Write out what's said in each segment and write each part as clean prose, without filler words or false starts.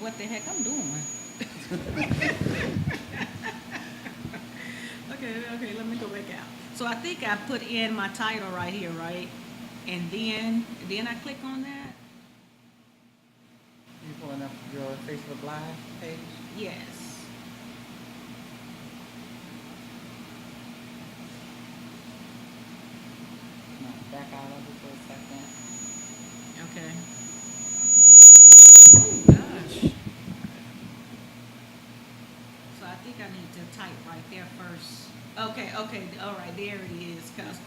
what the heck I'm doing. Okay, let me go back out. So I think I put in my title right here, right? And then I click on that. You pulling up your Facebook Live page? Yes. No, back out of it for a second. Okay. Oh gosh. So I think I need to type right there first. Okay, all right, there it is. Cause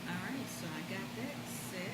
all right, so I got that set.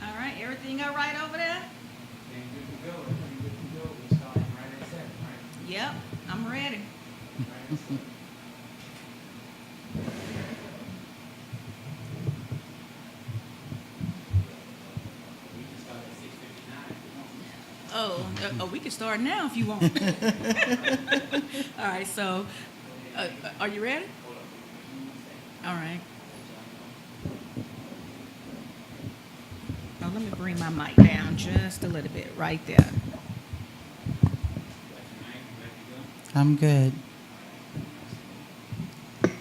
All right, everything all right over there? Then good to go. Everything good to go. We're starting right at 7, right? Yep, I'm ready. Right at 7. We can start at 6:59 if you want. Oh, we can start now if you want. All right, so are you ready? Hold up. Give me 1 second. All right. Oh, let me bring my mic down just a little bit right there. Got your mic? You ready to go? I'm good.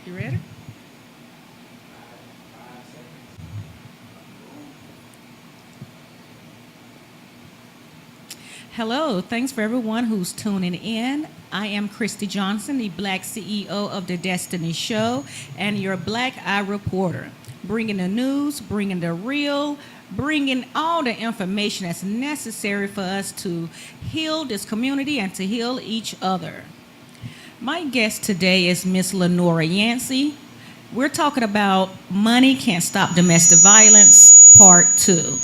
You ready? 5 seconds. Hello, thanks for everyone who's tuning in. I am Christy Johnson, the Black CEO of The Destiny Show, and your Black Eye Reporter, bringing the news, bringing the real, bringing all the information that's necessary for us to heal this community and to heal each other. My guest today is Miss Lenora Yancey. We're talking about Money Can't Stop Domestic Violence, Part 2.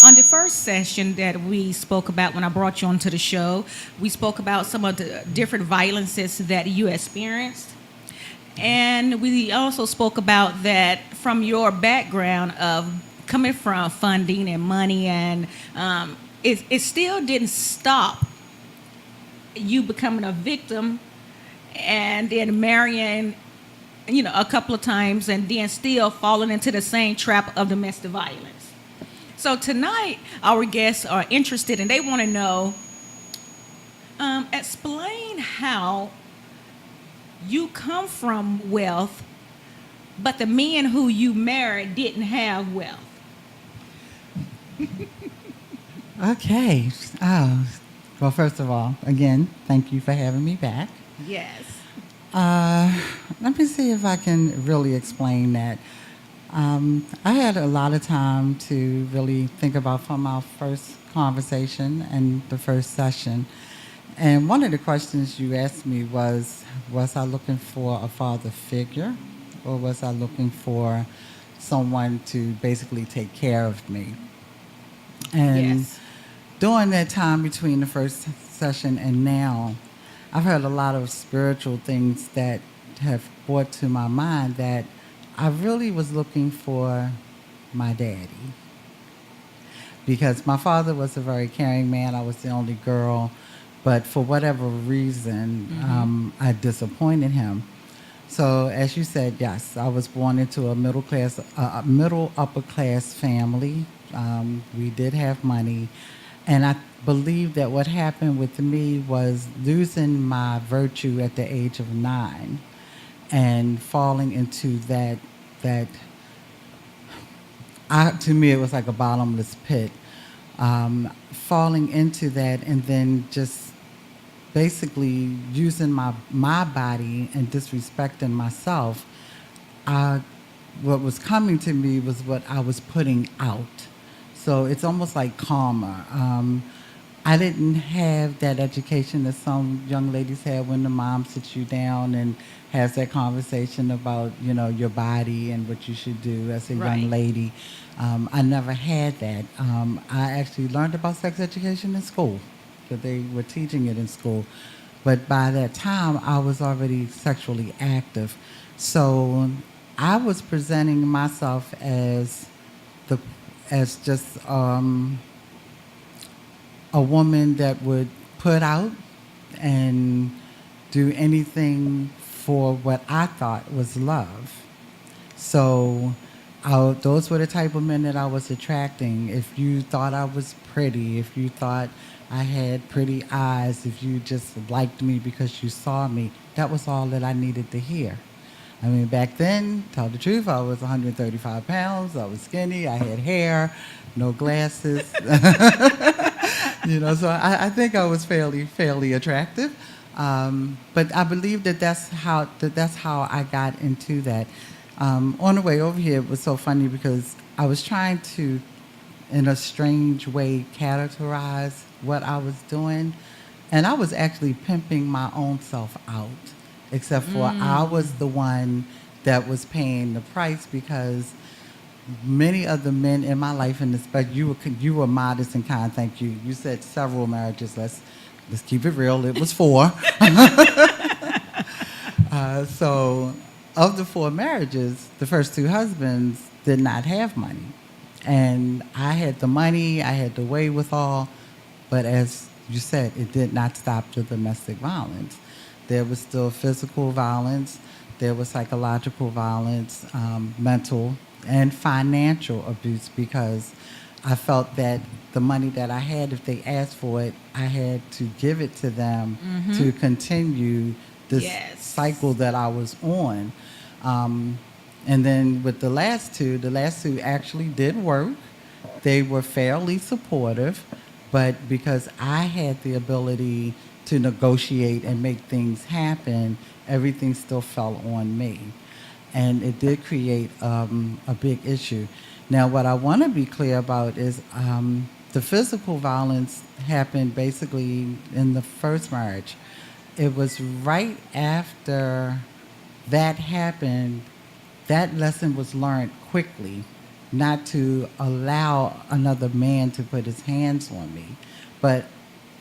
On the first session that we spoke about when I brought you onto the show, we spoke about some of the different violences that you experienced. And we also spoke about that from your background of coming from funding and money, and it still didn't stop you becoming a victim and then marrying, a couple of times and then still falling into the same trap of domestic violence. So tonight, our guests are interested and they want to know, explain how you come from wealth, but the men who you married didn't have wealth. Okay. Oh, well, first of all, again, thank you for having me back. Yes. Let me see if I can really explain that. I had a lot of time to really think about from our first conversation and the first session. And one of the questions you asked me was I looking for a father figure, or was I looking for someone to basically take care of me? And Yes. during that time between the first session and now, I've heard a lot of spiritual things that have brought to my mind that I really was looking for my daddy. Because my father was a very caring man. I was the only girl. But for whatever reason, I disappointed him. So, as you said, yes, I was born into a middle upper class family. We did have money, and I believe that what happened with me was losing my virtue at the age of 9, and falling into that. To me, it was like a bottomless pit. Falling into that, and then just basically using my body and disrespecting myself, what was coming to me was what I was putting out. So it's almost like karma. I didn't have that education that some young ladies have when the mom sits you down and has that conversation about, your body and what you should do as a Right. young lady. I never had that. I actually learned about sex education in school because they were teaching it in school. But by that time, I was already sexually active. So I was presenting myself the as just a woman that would put out and do anything for what I thought was love. So those were the type of men that I was attracting. If you thought I was pretty, if you thought I had pretty eyes, if you just liked me because you saw me, that was all that I needed to hear. I mean, back then, tell the truth, I was 135 pounds, I was skinny, I had hair, no glasses. So I think I was fairly attractive. But I believe that's how I got into that. On the way over here, it was so funny because I was trying to, in a strange way, characterize what I was doing, and I was actually pimping my own self out. Except for I was the one that was paying the price because many of the men in my life, and especially you were modest and kind. Thank you. You said several marriages. Let's keep it real. It was 4. So, of the 4 marriages, the first 2 husbands did not have money, and I had the money. I had the wherewithal, but as you said, it did not stop the domestic violence. There was still physical violence. There was psychological violence, mental and financial abuse, because I felt that the money that I had, if they asked for it, I had to give it to them to continue this Yes. cycle that I was on. And then with the last two actually did work. They were fairly supportive, but because I had the ability to negotiate and make things happen, everything still fell on me. And it did create a big issue. Now, what I want to be clear about is the physical violence happened basically in the first marriage. It was right after that happened, that lesson was learned quickly, not to allow another man to put his hands on me. But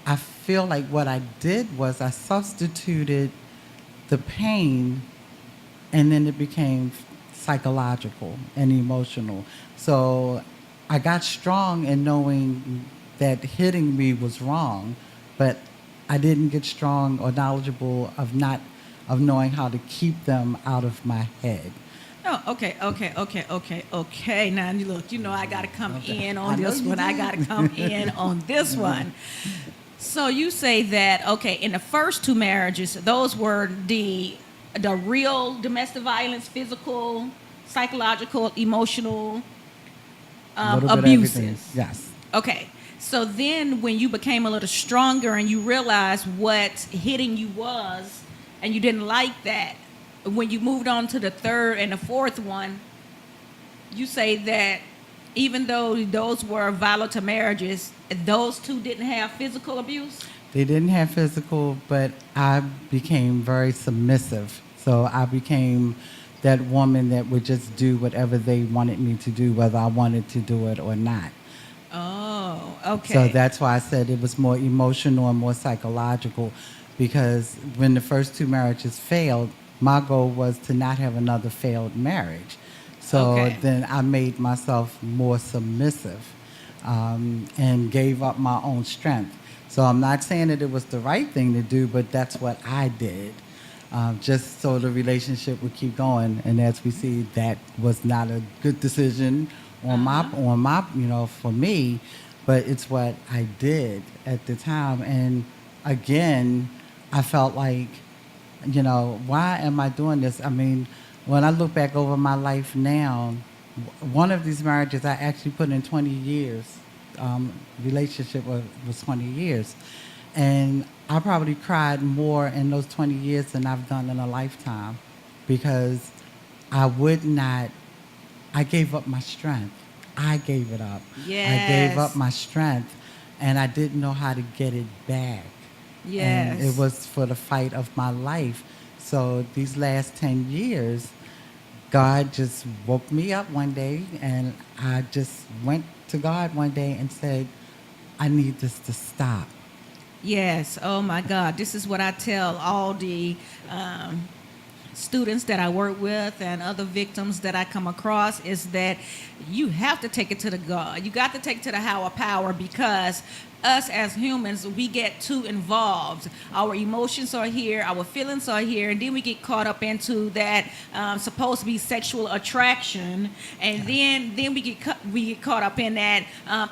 I feel like what I did was I substituted the pain, and then it became psychological and emotional. So I got strong in knowing that hitting me was wrong, but I didn't get strong or knowledgeable of knowing how to keep them out of my head. Oh, okay. Now, look, I got to come in I on know this you one. I do. got to come in on this one. So you say that, okay, in the first 2 marriages, those were the real domestic violence, physical, psychological, emotional A little bit of everything. abuses. Yes. Okay. So then when you became a little stronger and you realized what hitting you was, and you didn't like that, when you moved on to the 3rd and the 4th one, you say that even though those were volatile marriages, those two didn't have physical abuse? They didn't have physical, but I became very submissive. So I became that woman that would just do whatever they wanted me to do, whether I wanted to do it or not. Oh, okay. So that's why I said it was more emotional and more psychological, because when the first two marriages failed, my goal was to not have another failed marriage. So Okay. then I made myself more submissive and gave up my own strength. So I'm not saying that it was the right thing to do, but that's what I did, just so the relationship would keep going. And as we see, that was not a good decision on my for me, but it's what I did at the time. And again, I felt like, why am I doing this? I mean, when I look back over my life now, one of these marriages I actually put in 20 years. Relationship was 20 years. And I probably cried more in those 20 years than I've done in a lifetime, because I would not, I gave up my strength. I gave it up. I gave Yes. up my strength, and I didn't know how to get it back. Yes. And it was for the fight of my life. So these last 10 years, God just woke me up one day, and I just went to God one day and said, I need this to stop. Yes. Oh my God. This is what I tell all the students that I work with and other victims that I come across, is that you have to take it to the God. You got to take it to the higher power, because us as humans, we get too involved. Our emotions are here, our feelings are here, and then we get caught up into that supposed to be sexual attraction, and then we get caught up in that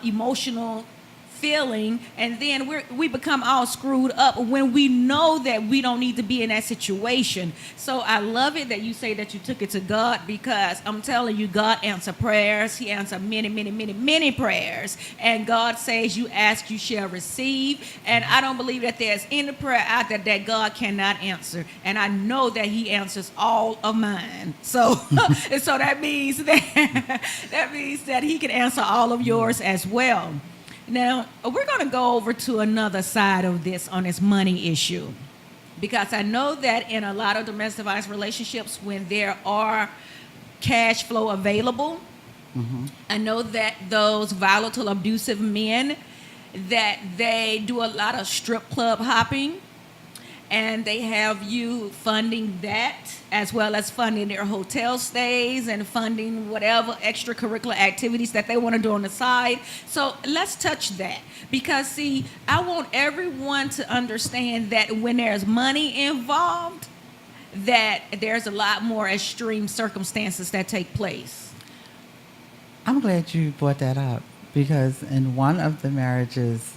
emotional feeling, and then we become all screwed up when we know that we don't need to be in that situation. So I love it that you say that you took it to God, because I'm telling you, God answers prayers. He answers many, many, many, many prayers, and God says, you ask, you shall receive. And I don't believe that there's any prayer out there that God cannot answer, and I know that He answers all of mine. So so that means that He can answer all of yours as well. Now, we're going to go over to another side of this on this money issue, because I know that in a lot of domestic violence relationships, when there are cash flow available, I know that those volatile, abusive men, that they do a lot of strip club hopping, and they have you funding that, as well as funding their hotel stays and funding whatever extracurricular activities that they want to do on the side. So let's touch that, because see, I want everyone to understand that when there's money involved, that there's a lot more extreme circumstances that take place. I'm glad you brought that up, because in one of the marriages,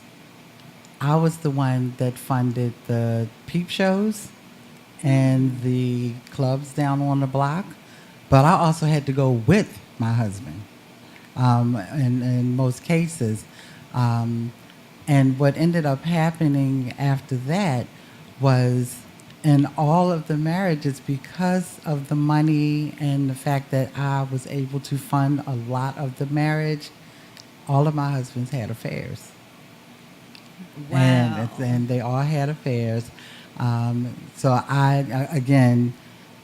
I was the one that funded the peep shows and the clubs down on the block, but I also had to go with my husband in most cases. And what ended up happening after that was, in all of the marriages, because of the money and the fact that I was able to fund a lot of the marriage, all of my husbands had affairs. Wow. And they all had affairs. So again,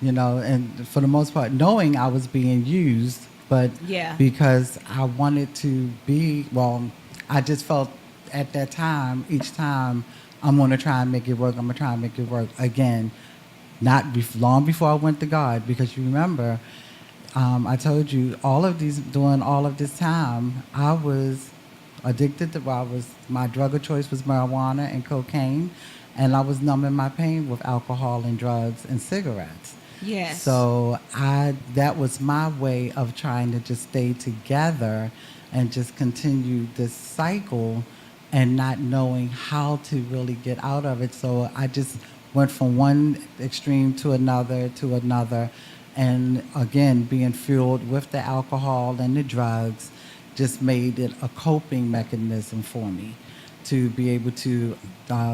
and for the most part, knowing I was being used, but Yeah. because I wanted to I just felt at that time, each time, I'm going to try and make it work. I'm going to try and make it work again. Long before I went to God, because you remember, I told you during all of this time, I was addicted to, my drug of choice was marijuana and cocaine, and I was numbing my pain with alcohol and drugs and cigarettes. Yes. So that was my way of trying to just stay together and just continue this cycle, and not knowing how to really get out of it. So I just went from one extreme to another, and again, being fueled with the alcohol and the drugs just made it a coping mechanism for me to be able to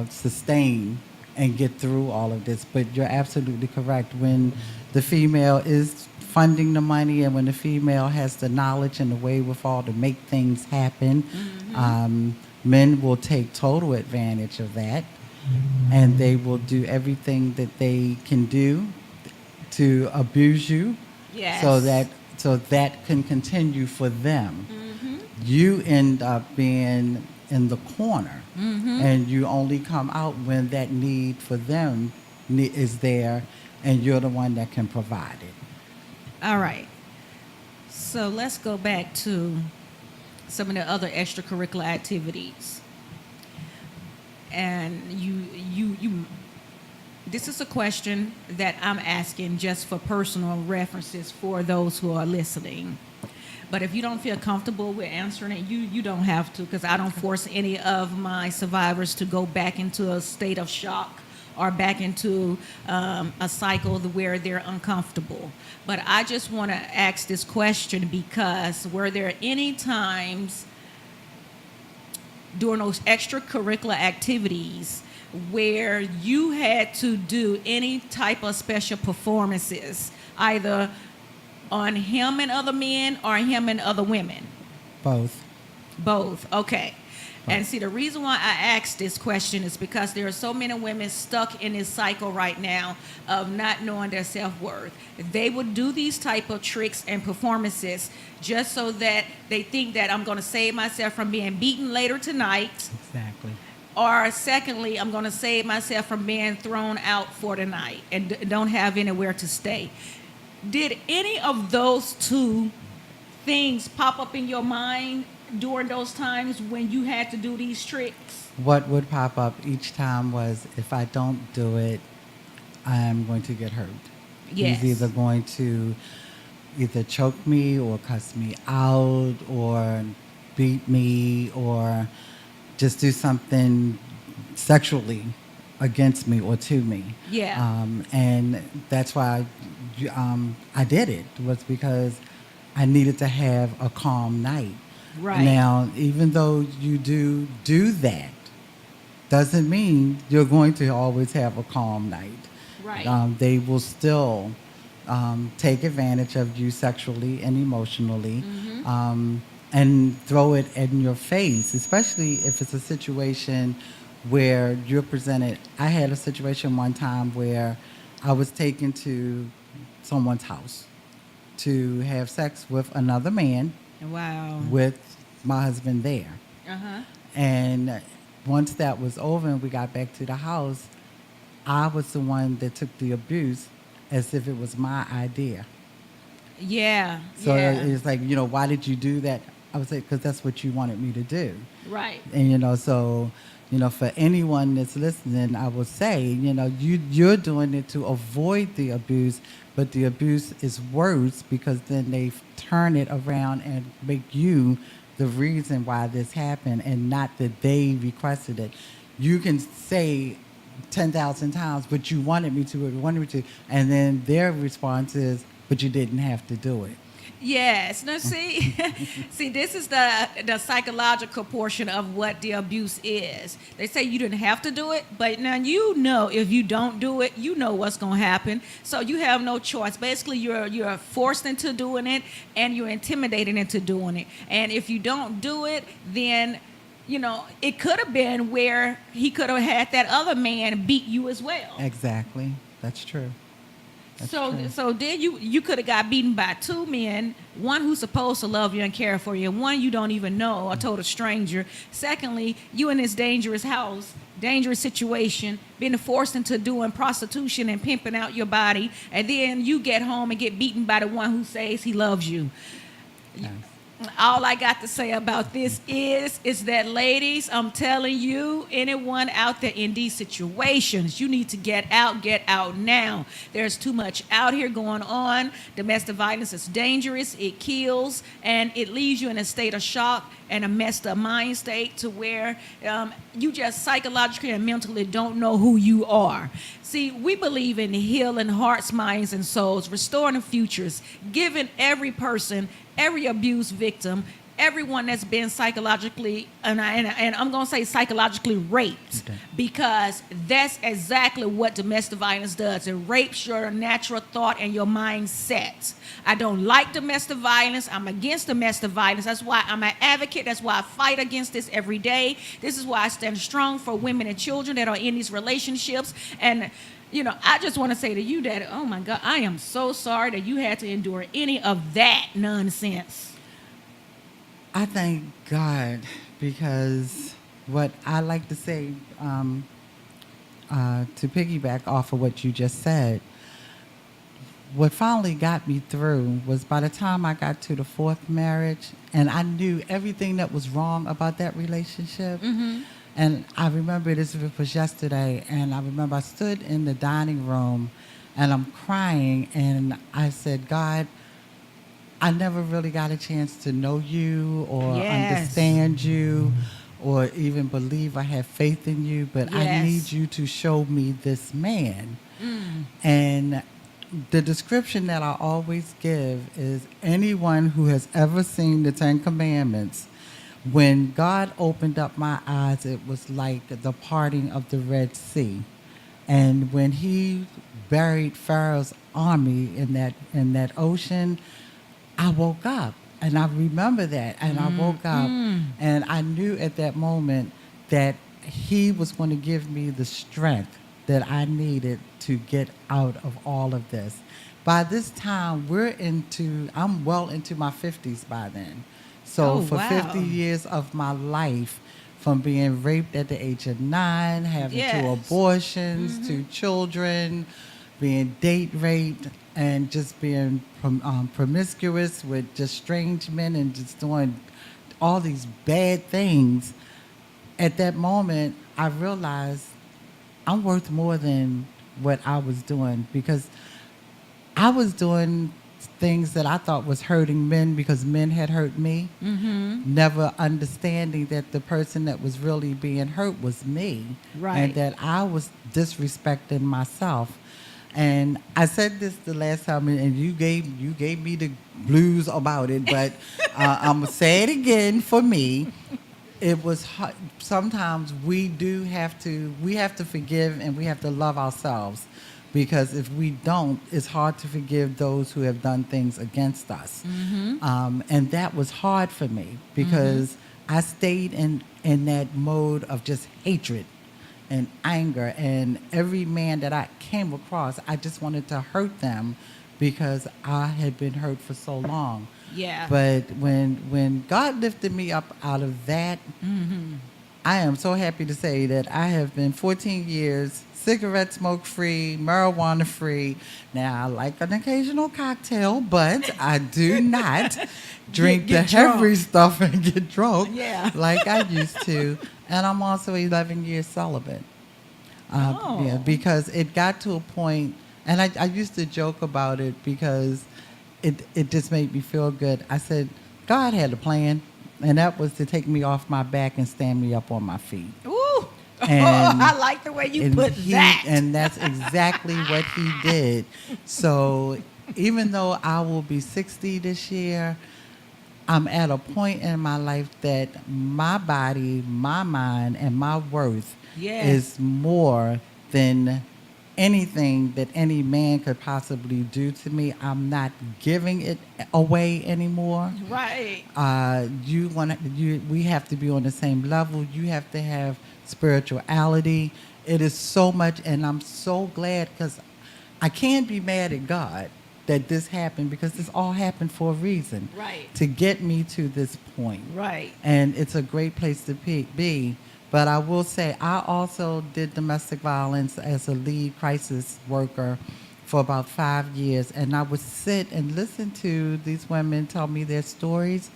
sustain and get through all of this. But you're absolutely correct. When the female is funding the money, and when the female has the knowledge and the wherewithal to make things happen, men will take total advantage of that, and they will do everything that they can do to abuse you, Yes. so that can continue for them. You end up being in the corner, and you only come out when that need for them is there, and you're the one that can provide it. All right. So let's go back to some of the other extracurricular activities. And you this is a question that I'm asking just for personal references for those who are listening. But if you don't feel comfortable with answering it, you don't have to, because I don't force any of my survivors to go back into a state of shock or back into a cycle where they're uncomfortable. But I just want to ask this question because were there any times during those extracurricular activities where you had to do any type of special performances, either on him and other men or him and other women? Both. Both. Okay. And see, the reason why I asked this question is because there are so many women stuck in this cycle right now of not knowing their self-worth. They would do these type of tricks and performances just so that they think that I'm going to save myself from being beaten later tonight. Exactly. Or secondly, I'm going to save myself from being thrown out for the night and don't have anywhere to stay. Did any of those two things pop up in your mind during those times when you had to do these tricks? What would pop up each time was, if I don't do it, I'm going to get hurt. Yes. He's either going to either choke me or cuss me out or beat me or just do something sexually against me or to me. Yeah. And that's why I did it, was because I needed to have a calm night. Right. Now, even though you do that, doesn't mean you're going to always have a calm night. Right. They will still take advantage of you sexually and emotionally, and throw it in your face, especially if it's a situation where you're presented. I had a situation one time where I was taken to someone's house to have sex with another man Wow. with my husband there. Uh-huh. And once that was over and we got back to the house, I was the one that took the abuse as if it was my idea. Yeah. So yeah. it's like, why did you do that? I would say, because that's what you wanted me to do. Right. And, so, for anyone that's listening, I will say, you're doing it to avoid the abuse, but the abuse is worse because then they turn it around and make you the reason why this happened and not that they requested it. You can say 10,000 times, but you wanted me to, and then their response is, but you didn't have to do it. Yes. No, see, see, this is the psychological portion of what the abuse is. They say you didn't have to do it, but now if you don't do it, you know what's going to happen. So you have no choice. Basically, you're forced into doing it, and you're intimidated into doing it. And if you don't do it, then it could have been where he could have had that other man beat you as well. Exactly. That's true. That's true. So then you could have got beaten by two men, one who's supposed to love you and care for you, one you don't even know, a total stranger. Secondly, you in this dangerous house, dangerous situation, being forced into doing prostitution and pimping out your body, and then you get home and get beaten by the one who says he loves you. Yes. All I got to say about this is that, ladies, I'm telling you, anyone out there in these situations, you need to get out now. There's too much out here going on. Domestic violence is dangerous. It kills, and it leaves you in a state of shock and a messed up mind state to where you just psychologically and mentally don't know who you are. See, we believe in healing hearts, minds, and souls, restoring the futures, giving every person, every abused victim, everyone that's been psychologically, and I'm going to say psychologically raped, Okay. because that's exactly what domestic violence does. It rapes your natural thought and your mindset. I don't like domestic violence. I'm against domestic violence. That's why I'm an advocate. That's why I fight against this every day. This is why I stand strong for women and children that are in these relationships. And I just want to say to you that, oh my God, I am so sorry that you had to endure any of that nonsense. I thank God, because what I like to say, to piggyback off of what you just said, what finally got me through was by the time I got to the fourth marriage, and I knew everything that was wrong about that relationship. And I remember this was yesterday, and I remember I stood in the dining room and I'm crying, and I said, God, I never really got a chance to know you or Yes. understand you or even believe I have faith in you, but I Yes. need you to show me this man. And the description that I always give is anyone who has ever seen the Ten Commandments, when God opened up my eyes, it was like the parting of the Red Sea. And when he buried Pharaoh's army in that ocean, I woke up, and I remember that, and I woke up, and I knew at that moment that he was going to give me the strength that I needed to get out of all of this. By this time, I'm well into my 50s by then. So Oh, for wow. 50 years of my life, from being raped at the age of 9, having Yes. 2 abortions, 2 children, being date raped, and just being promiscuous with just strange men and just doing all these bad things. At that moment, I realized I'm worth more than what I was doing, because I was doing things that I thought was hurting men because men had hurt me, never understanding that the person that was really being hurt was me, Right. and that I was disrespecting myself. And I said this the last time, and you gave me the blues about it, but I'm gonna say it again. For me, it was hard. Sometimes we have to forgive, and we have to love ourselves, because if we don't, it's hard to forgive those who have done things against us. And that was hard for me, because I stayed in that mode of just hatred and anger, and every man that I came across, I just wanted to hurt them because I had been hurt for so long. Yeah. But when God lifted me up out of that, I am so happy to say that I have been 14 years cigarette smoke free, marijuana free. Now, I like an occasional cocktail, but I do not drink Get the drunk. heavy stuff and get drunk Yeah. like I used to. And I'm also 11 years celibate. Oh. Yeah, because it got to a point, and I used to joke about it because it just made me feel good. I said, God had a plan, and that was to take me off my back and stand me up on my feet. Ooh. And- I like the way you And put that. And that's exactly what he did. So even though I will be 60 this year, I'm at a point in my life that my body, my mind, and my worth Yes. is more than anything that any man could possibly do to me. I'm not giving it away anymore. Right. We have to be on the same level. You have to have spirituality. It is so much, and I'm so glad, because I can't be mad at God that this happened, because this all happened for a reason. Right. To get me to this point. Right. And it's a great place to be. But I will say, I also did domestic violence as a lead crisis worker for about 5 years. And I would sit and listen to these women tell me their stories.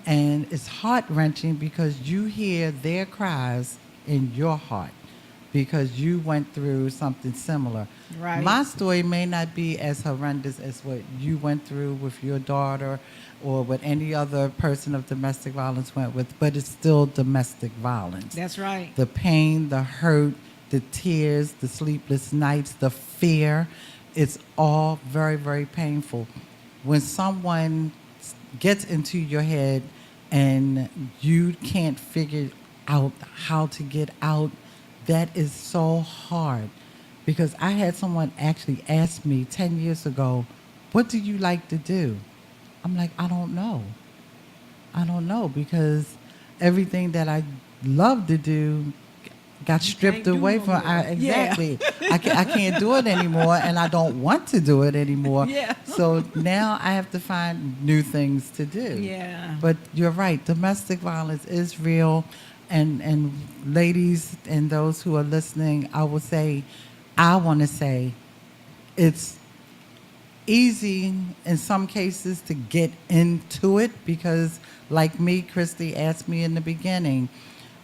And it's heart-wrenching, because you hear their cries in your heart, because you went through something similar. Right. My story may not be as horrendous as what you went through with your daughter, or what any other person of domestic violence went with, but it's still domestic violence. That's right. The pain, the hurt, the tears, the sleepless nights, the fear, it's all very, very painful. When someone gets into your head and you can't figure out how to get out, that is so hard. Because I had someone actually ask me 10 years ago, what do you like to do? I'm like, I don't know. I don't know, because everything that I love to do got stripped can't do away no from. more. Exactly. I can't do it anymore, and I don't want to do it anymore. Yeah. So now I have to find new things to do. Yeah. But you're right. Domestic violence is real, and ladies and those who are listening, I want to say, it's easy in some cases to get into it because, like me, Christy asked me in the beginning,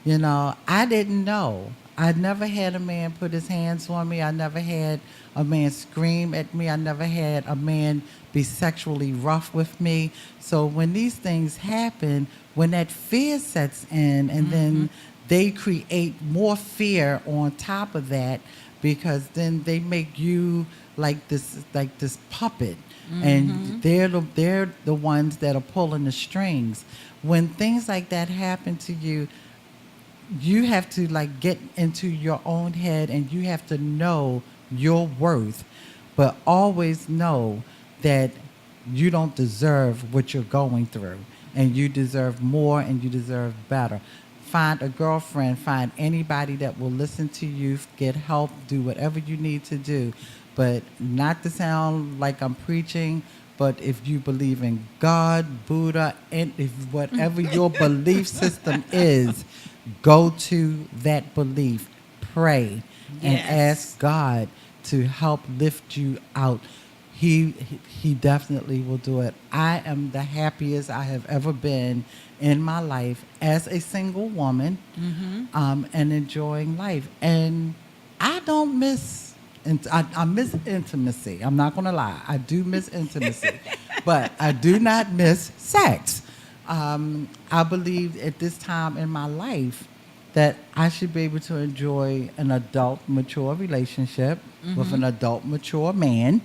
I didn't know. I never had a man put his hands on me. I never had a man scream at me. I never had a man be sexually rough with me. So when these things happen, when that fear sets in, and then they create more fear on top of that, because then they make you like this puppet, and they're the ones that are pulling the strings. When things like that happen to you, you have to like get into your own head, and you have to know your worth, but always know that you don't deserve what you're going through, and you deserve more, and you deserve better. Find a girlfriend, find anybody that will listen to you, get help, do whatever you need to do. But not to sound like I'm preaching, but if you believe in God, Buddha, and if whatever your belief system is, go to that belief, pray, and Yes. ask God to help lift you out. He definitely will do it. I am the happiest I have ever been in my life as a single woman, and enjoying life. And I don't miss, and I miss intimacy. I'm not going to lie. I do miss intimacy, but I do not miss sex. I believe at this time in my life that I should be able to enjoy an adult, mature relationship with an adult, mature man,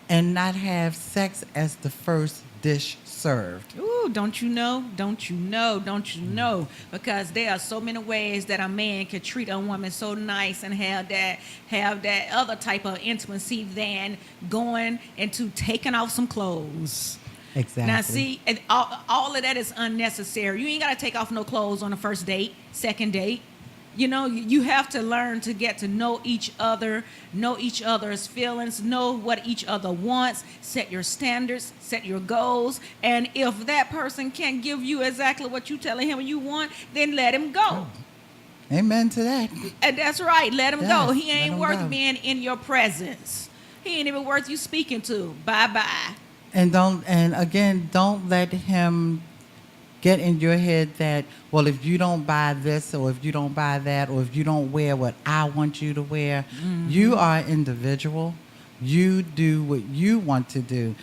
and not have sex as the first dish served. Ooh, don't you know? Don't you know? Don't you know? Because there are so many ways that a man could treat a woman so nice and have that other type of intimacy than going into taking off some clothes. Exactly. Now, see, and all of that is unnecessary. You ain't got to take off no clothes on the first date, second date. You have to learn to get to know each other, know each other's feelings, know what each other wants, set your standards, set your goals. And if that person can't give you exactly what you telling him you want, then let him go. Amen to that. And that's right, let him Yes, go. He let ain't him worth go. being in your presence. He ain't even worth you speaking to. Bye-bye. And don't let him get in your head that, well, if you don't buy this, or if you don't buy that, or if you don't wear what I want you to wear, you are an individual. You do what you want to do.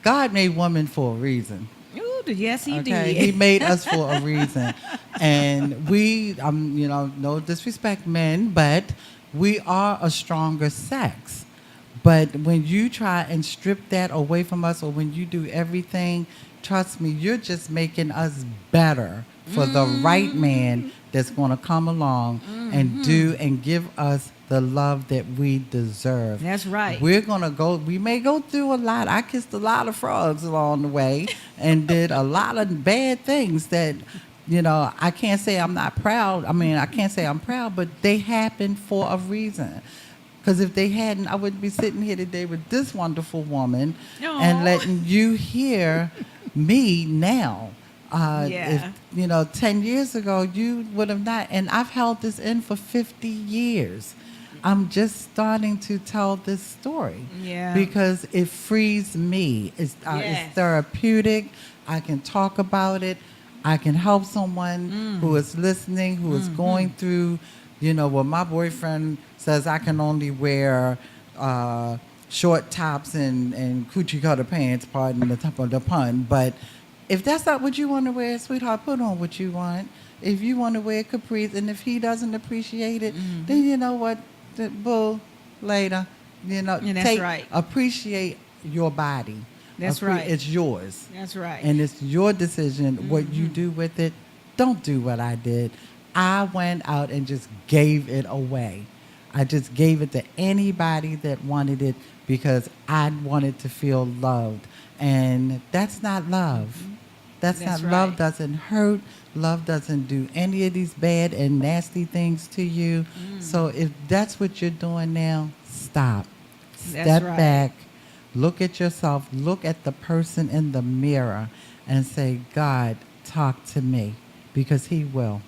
God made women for a reason. Ooh, yes, he Okay, did. He made us for a reason, and we, no disrespect, men, but we are a stronger sex. But when you try and strip that away from us, or when you do everything, trust me, you're just making us better for the right man that's going to come along and do and give us the love that we deserve. That's right. We may go through a lot. I kissed a lot of frogs along the way and did a lot of bad things that, I can't say I'm not proud. I mean, I can't say I'm proud, but they happened for a reason. Because if they hadn't, I wouldn't be sitting here today with this wonderful woman and Aw. letting you hear me now. Yeah. If 10 years ago, you would have not. And I've held this in for 50 years. I'm just starting to tell this story. Yeah. Because it frees me. It's Yes. therapeutic. I can talk about it. I can help someone who is listening, who is going through, well, my boyfriend says I can only wear short tops and coochie cutter pants, pardon the top of the pun. But if that's not what you want to wear, sweetheart, put on what you want. If you want to wear capris, and if he doesn't appreciate it, then you know what, boo, later. Yeah, that's right. Appreciate your body. That's right. It's yours. That's right. And it's your decision what you do with it. Don't do what I did. I went out and just gave it away. I just gave it to anybody that wanted it because I wanted to feel loved. And that's not love. That's That's not love right. doesn't hurt. Love doesn't do any of these bad and nasty things to you. So if that's what you're doing now, stop. That's Step right. back. Look at yourself. Look at the person in the mirror and say, God, talk to me, because he will.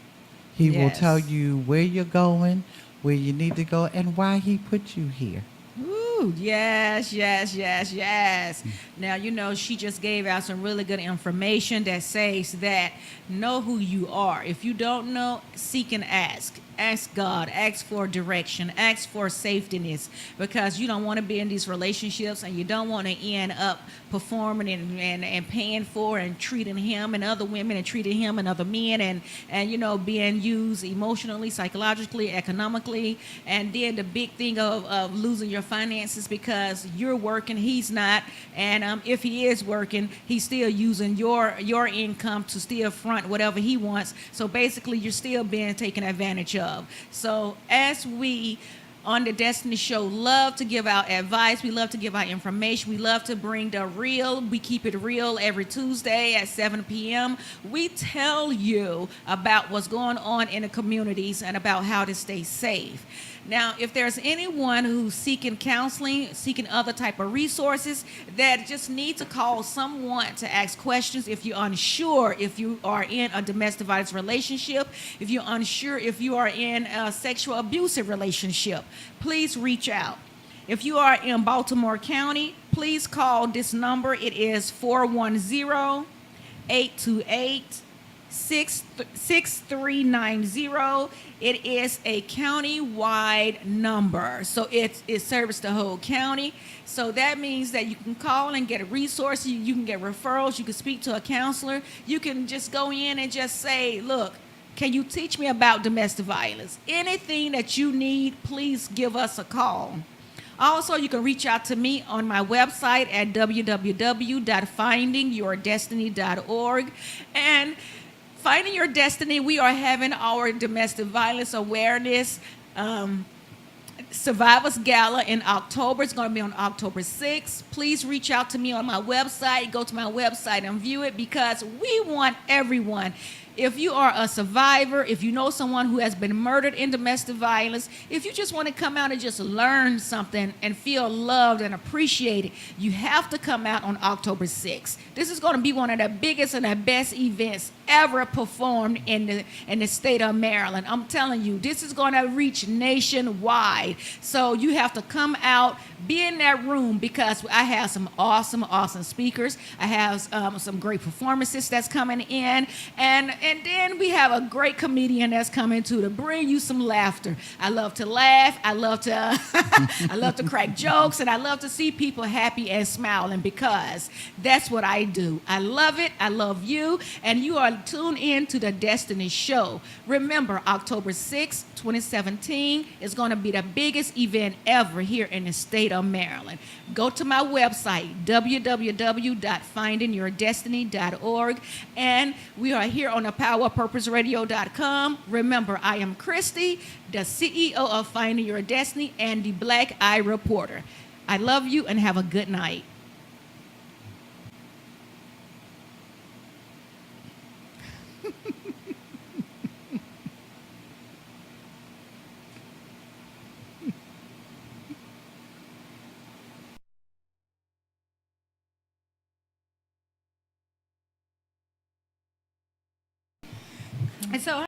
He will tell Yes. you where you're going, where you need to go, and why he put you here. Ooh, yes, yes, yes, yes. Now, you know, she just gave out some really good information that says that know who you are. If you don't know, seek and ask. Ask God, ask for direction, ask for safetyness, because you don't want to be in these relationships and you don't want to end up performing and paying for and treating him and other women and treating him and other men and you know, being used emotionally, psychologically, economically. And then the big thing of losing your finances because you're working, he's not. And if he is working, he's still using your income to still front whatever he wants. So basically, you're still being taken advantage of. So as we on the Destiny Show love to give out advice, we love to give out information, we love to bring the real. We keep it real every Tuesday at 7 p.m. We tell you about what's going on in the communities and about how to stay safe. Now, if there's anyone who's seeking counseling, seeking other type of resources, that just need to call someone to ask questions. If you're unsure if you are in a domestic violence relationship, if you're unsure if you are in a sexual abusive relationship, please reach out. If you are in Baltimore County, please call this number. It is 410-828 6390. It is a county-wide number, so it serves the whole county. So that means that you can call and get a resource. You can get referrals. You can speak to a counselor. You can just go in and just say, look, can you teach me about domestic violence? Anything that you need, please give us a call. Also, you can reach out to me on my website at www.findingyourdestiny.org. And Finding Your Destiny, we are having our domestic violence awareness Survivors Gala in October. It's going to be on October 6th. Please reach out to me on my website. Go to my website and view it, because we want everyone. If you are a survivor, if you know someone who has been murdered in domestic violence, if you just want to come out and just learn something and feel loved and appreciated, you have to come out on October 6th. This is going to be one of the biggest and the best events ever performed in the state of Maryland. I'm telling you, this is going to reach nationwide. So you have to come out, be in that room, because I have some awesome speakers. I have some great performances that's coming in, and then we have a great comedian that's coming to bring you some laughter. I love to laugh. I love to I love to crack jokes, and I love to see people happy and smiling, because that's what I do. I love it. I love you, and you are tuned in to the Destiny Show. Remember, October 6th, 2017 is going to be the biggest event ever here in the state of Maryland. Go to my website, www.findingyourdestiny.org, and we are here on the powerpurposeradio.com. Remember, I am Christy, the CEO of Finding Your Destiny and the Black Eye Reporter. I love you and have a good night. And so